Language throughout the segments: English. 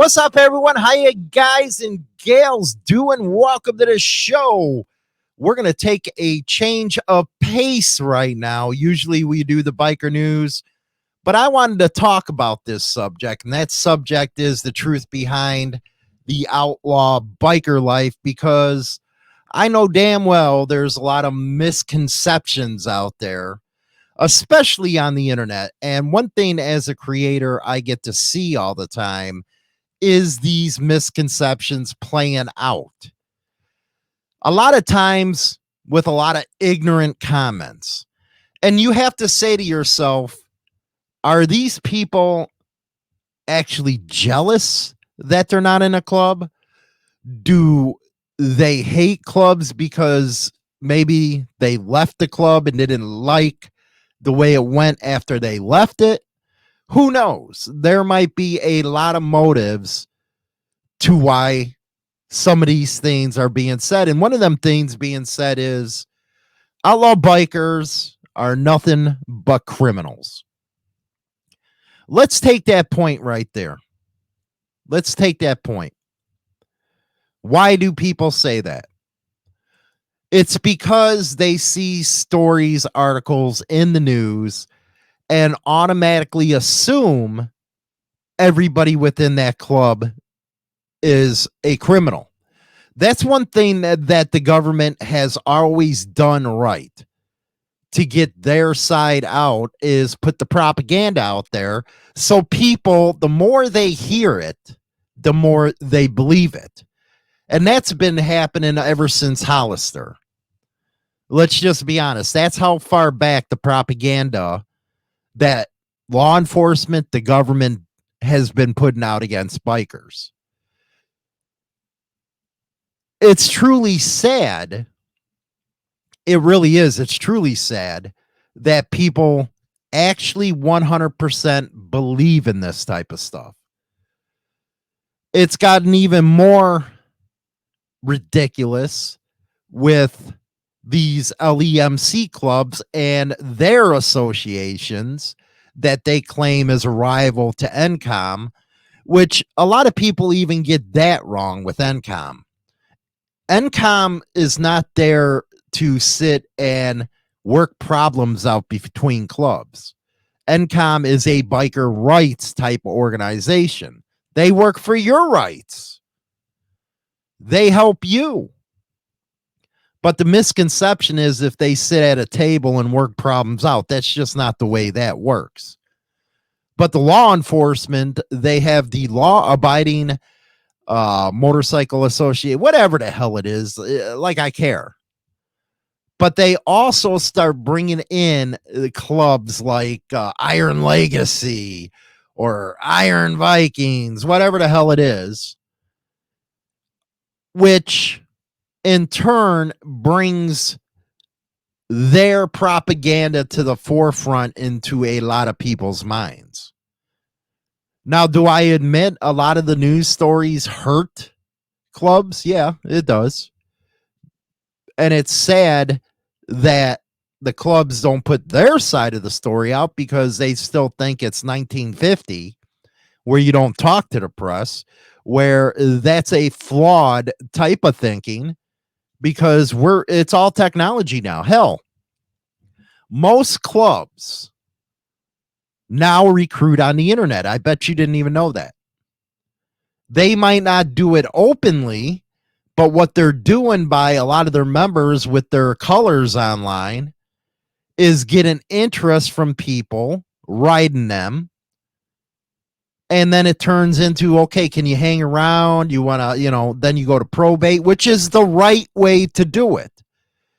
What's up, everyone? How you guys and gals doing? Welcome to the show. We're going to take a change of pace right now. Usually we do the biker news, but I wanted to talk about this subject, and that subject is the truth behind the outlaw biker life, because I know damn well there's a lot of misconceptions out there, especially on the internet. And one thing as a creator I get to see all the time is these misconceptions playing out. A lot of times with a lot of ignorant comments. And you have to say to yourself, are these people actually jealous that they're not in a club? Do they hate clubs because maybe they left the club and didn't like the way it went after they left it? Who knows? There might be a lot of motives to why some of these things are being said. And one of them things being said is outlaw bikers are nothing but criminals. Let's take that point right there. Let's take that point. Why do people say that? It's because they see stories, articles in the news, and automatically assume everybody within that club is a criminal. That's one thing that the government has always done right to get their side out, is put the propaganda out there. So people, the more they hear it, the more they believe it. And that's been happening ever since Hollister. Let's just be honest. That's how far back the propaganda that law enforcement, the government, has been putting out against bikers. It's truly sad. It really is. It's truly sad that people actually 100% believe in this type of stuff. It's gotten even more ridiculous with these LEMC clubs and their associations that they claim is a rival to NCOM, which a lot of people even get that wrong with NCOM. NCOM is not there to sit and work problems out between clubs. NCOM is a biker rights type of organization. They work for your rights. They help you. But the misconception is if they sit at a table and work problems out, that's just not the way that works. But the law enforcement, they have the law-abiding motorcycle associate, whatever the hell it is, like I care. But they also start bringing in the clubs like Iron Legacy or Iron Vikings, whatever the hell it is, which in turn brings their propaganda to the forefront into a lot of people's minds. Now, do I admit a lot of the news stories hurt clubs? Yeah, it does. And it's sad that the clubs don't put their side of the story out because they still think it's 1950, where you don't talk to the press, where that's a flawed type of thinking, because it's all technology now. Hell, most clubs now recruit on the internet. I bet you didn't even know that. They might not do it openly, but what they're doing by a lot of their members with their colors online is getting interest from people, riding them. And then it turns into, okay, can you hang around? You want to, then you go to probate, which is the right way to do it.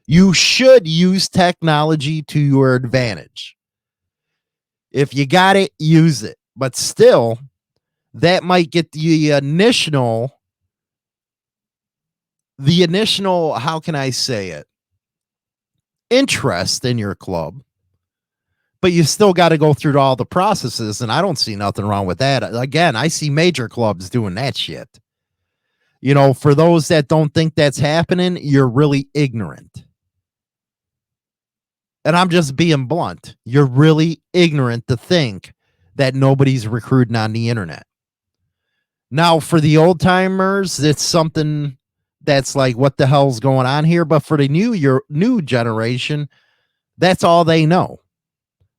You should use technology to your advantage. If you got it, use it. But still, that might get the initial, how can I say it, interest in your club, but you still got to go through all the processes, and I don't see nothing wrong with that. Again, I see major clubs doing that shit. For those that don't think that's happening, you're really ignorant. And I'm just being blunt. You're really ignorant to think that nobody's recruiting on the internet. Now, for the old timers, it's something that's like, what the hell's going on here? But for the new generation, that's all they know.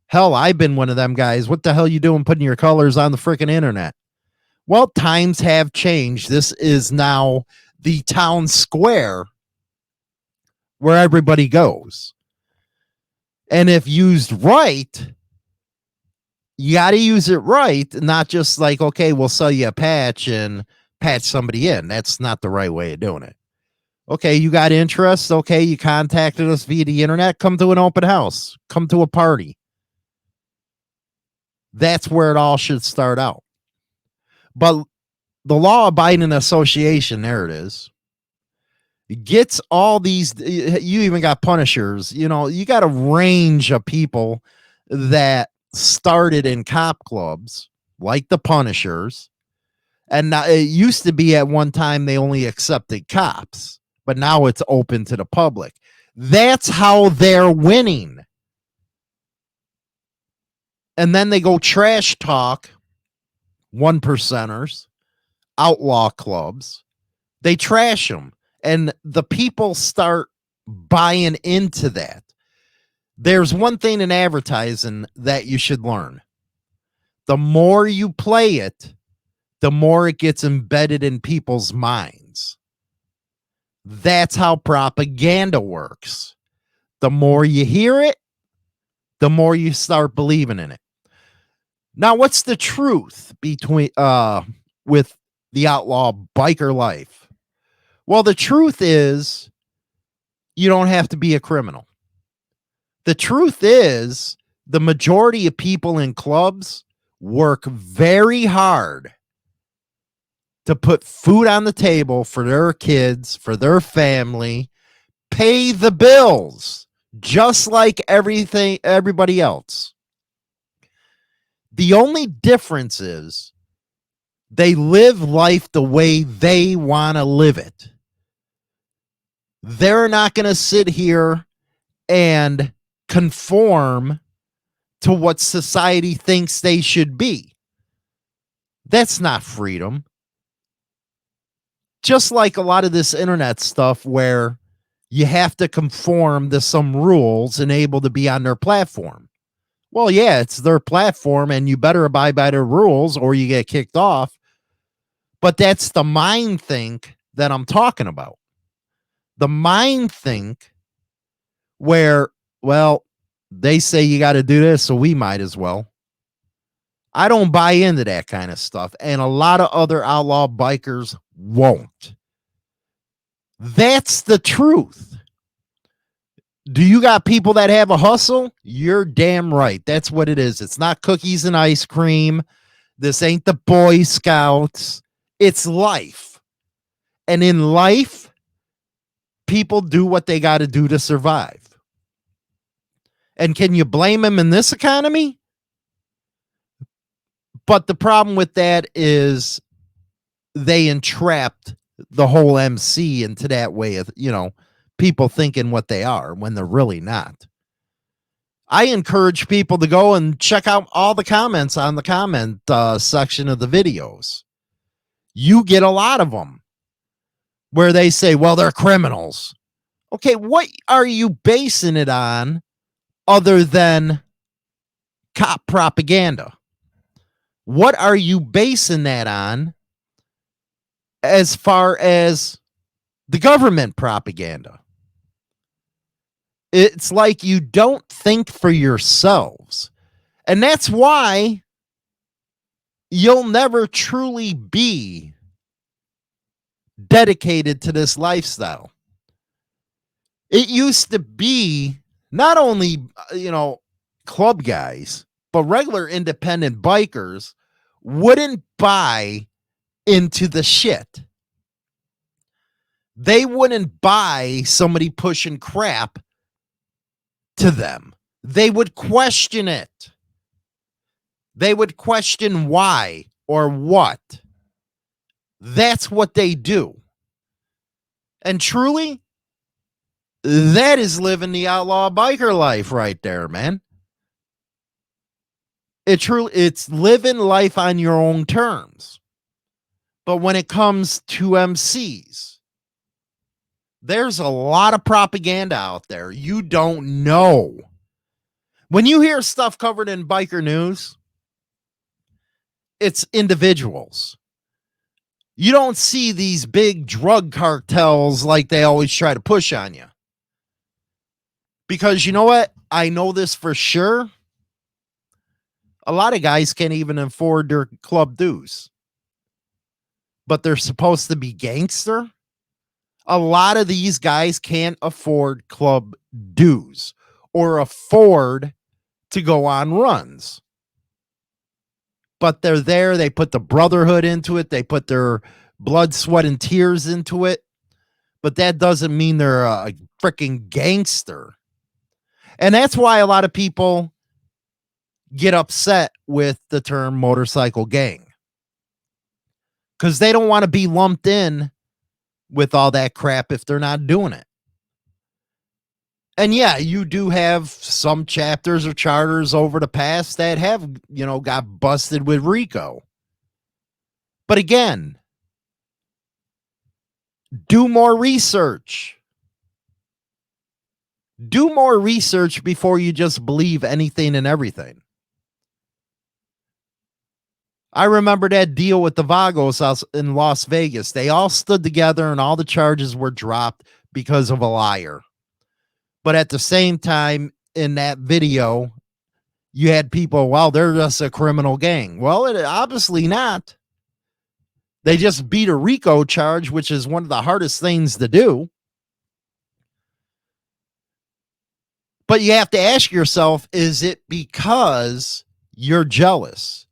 Hell, I've been one of them guys. What the hell you doing putting your colors on the freaking internet? Well, times have changed. This is now the town square where everybody goes. And if used right, you got to use it right, not just like, okay, we'll sell you a patch and patch somebody in. That's not the right way of doing it. Okay, you got interest. Okay, you contacted us via the internet. Come to an open house. Come to a party. That's where it all should start out. But the law abiding association, there it is, gets all these. You even got punishers. You know, you got a range of people that started in cop clubs like the punishers. And now, it used to be at one time they only accepted cops, but now it's open to the public. That's how they're winning. And then they go trash talk one percenters, outlaw clubs. They trash them. And the people start buying into that. There's one thing in advertising that you should learn. The more you play it, the more it gets embedded in people's minds. That's how propaganda works. The more you hear it, the more you start believing in it. Now, what's the truth between with the outlaw biker life? Well, the truth is you don't have to be a criminal. The truth is the majority of people in clubs work very hard to put food on the table for their kids, for their family, pay the bills, just like everybody else. The only difference is they live life the way they want to live it. They're not going to sit here and conform to what society thinks they should be. That's not freedom. Just like a lot of this internet stuff where you have to conform to some rules and able to be on their platform. Well, yeah, it's their platform and you better abide by their rules or you get kicked off. But that's the mind think that I'm talking about. The mind think where, well, they say you got to do this, so we might as well. I don't buy into that kind of stuff. And a lot of other outlaw bikers won't. That's the truth. Do you got people that have a hustle? You're damn right. That's what it is. It's not cookies and ice cream. This ain't the Boy Scouts. It's life. And in life, people do what they got to do to survive. And can you blame them in this economy? But the problem with that is they entrapped the whole MC into that way of, people thinking what they are when they're really not. I encourage people to go and check out all the comments on the comment section of the videos. You get a lot of them where they say, well, they're criminals. Okay, what are you basing it on other than cop propaganda? What are you basing that on as far as the government propaganda? It's like you don't think for yourselves. And that's why you'll never truly be dedicated to this lifestyle. It used to be not only, club guys, but regular independent bikers wouldn't buy into the shit. They wouldn't buy somebody pushing crap to them. They would question it. They would question why or what. That's what they do. And truly, that is living the outlaw biker life right there, man. It's living life on your own terms. But when it comes to MCs, there's a lot of propaganda out there. You don't know. When you hear stuff covered in biker news, it's individuals. You don't see these big drug cartels like they always try to push on you. Because you know what? I know this for sure. A lot of guys can't even afford their club dues, but they're supposed to be gangster. A lot of these guys can't afford club dues or afford to go on runs. But they're there. They put the brotherhood into it. They put their blood, sweat, and tears into it. But that doesn't mean they're a freaking gangster. And that's why a lot of people get upset with the term motorcycle gang, because they don't want to be lumped in with all that crap if they're not doing it. And yeah, you do have some chapters or charters over the past that have, got busted with RICO. But again, do more research. Do more research before you just believe anything and everything. I remember that deal with the Vagos in Las Vegas. They all stood together and all the charges were dropped because of a liar. But at the same time, in that video, you had people, well, they're just a criminal gang. Well, it obviously not. They just beat a RICO charge, which is one of the hardest things to do. But you have to ask yourself, is it because you're jealous?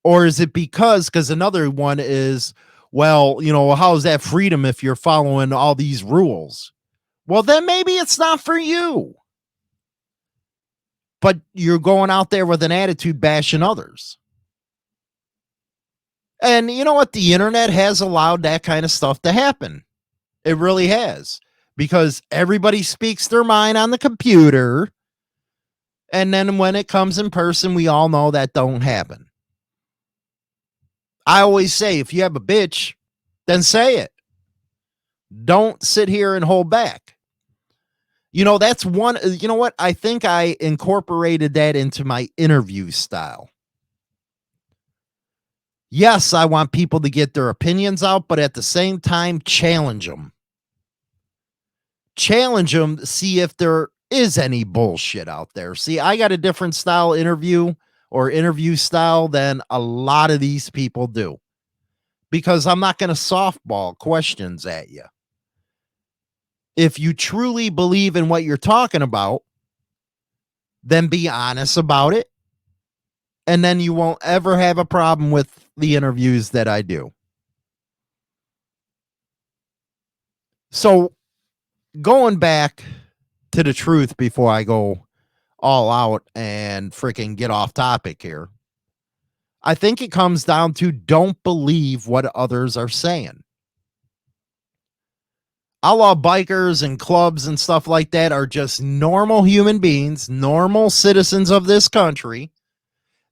Or is it because another one is, well, how's that freedom if you're following all these rules? Well, then maybe it's not for you. But you're going out there with an attitude bashing others. And you know what? The internet has allowed that kind of stuff to happen. It really has. Because everybody speaks their mind on the computer. And then when it comes in person, we all know that don't happen. I always say, if you have a bitch, then say it. Don't sit here and hold back. That's one, you know what? I think I incorporated that into my interview style. Yes, I want people to get their opinions out, but at the same time, challenge them. Challenge them to see if there is any bullshit out there. See, I got a different style interview style than a lot of these people do, because I'm not going to softball questions at you. If you truly believe in what you're talking about, then be honest about it. And then you won't ever have a problem with the interviews that I do. So going back to the truth before I go all out and freaking get off topic here, I think it comes down to don't believe what others are saying. Outlaw bikers and clubs and stuff like that are just normal human beings, normal citizens of this country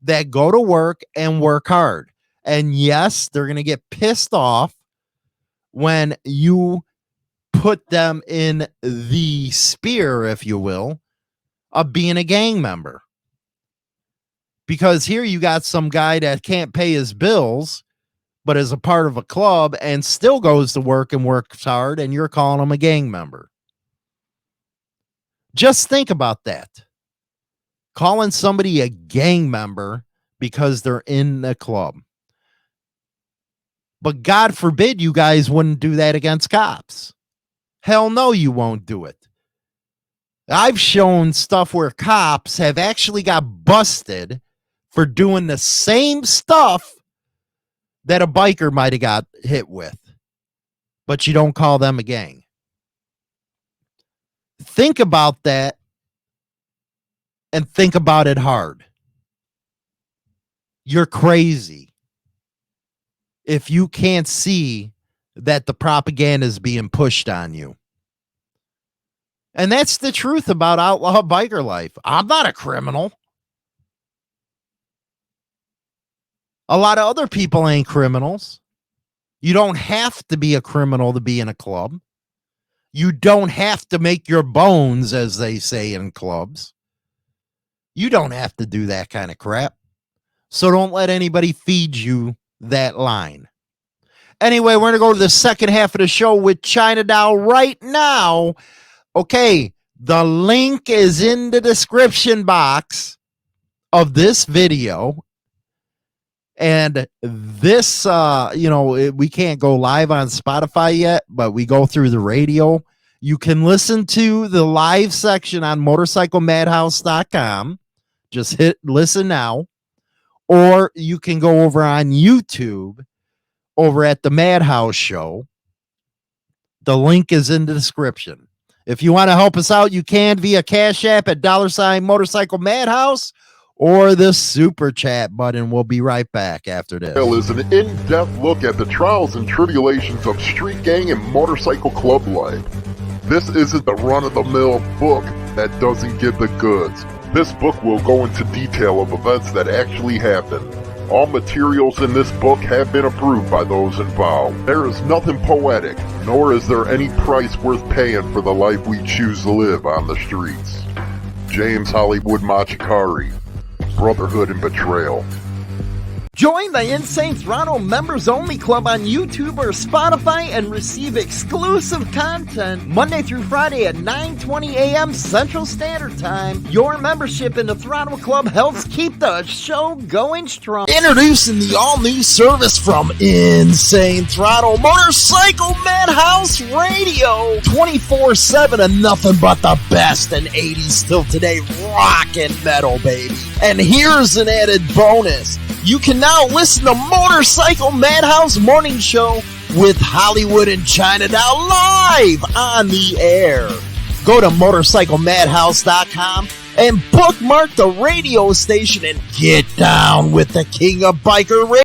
that go to work and work hard. And yes, they're going to get pissed off when you put them in the sphere, if you will, of being a gang member. Because here you got some guy that can't pay his bills, but is a part of a club and still goes to work and works hard, and you're calling him a gang member. Just think about that. Calling somebody a gang member because they're in the club. But God forbid you guys wouldn't do that against cops. Hell no, you won't do it. I've shown stuff where cops have actually got busted for doing the same stuff that a biker might have got hit with, but you don't call them a gang. Think about that and think about it hard. You're crazy if you can't see that the propaganda is being pushed on you. And that's the truth about Outlaw Biker Life. I'm not a criminal. A lot of other people ain't criminals. You don't have to be a criminal to be in a club. You don't have to make your bones, as they say in clubs. You don't have to do that kind of crap. So don't let anybody feed you that line. Anyway, we're going to go to the second half of the show with China Doll right now. Okay, the link is in the description box of this video. And this, we can't go live on Spotify yet, but we go through the radio. You can listen to the live section on MOTORCYCLEMADHOUSE.com. Just hit listen now. Or you can go over on YouTube over at the Madhouse Show. The link is in the description. If you want to help us out, you can via Cash App at $ Motorcycle Madhouse or the Super Chat button. We'll be right back after this. Is an in-depth look at the trials and tribulations of street gang and motorcycle club life. This isn't the run-of-the-mill book that doesn't give the goods. This book will go into detail of events that actually happened. All materials in this book have been approved by those involved. There is nothing poetic, nor is there any price worth paying for the life we choose to live on the streets. James Hollywood Machikari, Brotherhood and Betrayal. Join the Insane Throttle Members Only Club on YouTube or Spotify and receive exclusive content Monday through Friday at 9:20 a.m. Central Standard Time. Your membership in the Throttle Club helps keep the show going strong. Introducing the all-new service from Insane Throttle Motorcycle Madhouse Radio. 24/7 and nothing but the best in 80s till today rock and metal, baby. And here's an added bonus. You can now listen to Motorcycle Madhouse Morning Show with Hollywood and China Doll live on the air. Go to MotorcycleMadhouse.com and bookmark the radio station and get down with the king of biker radio.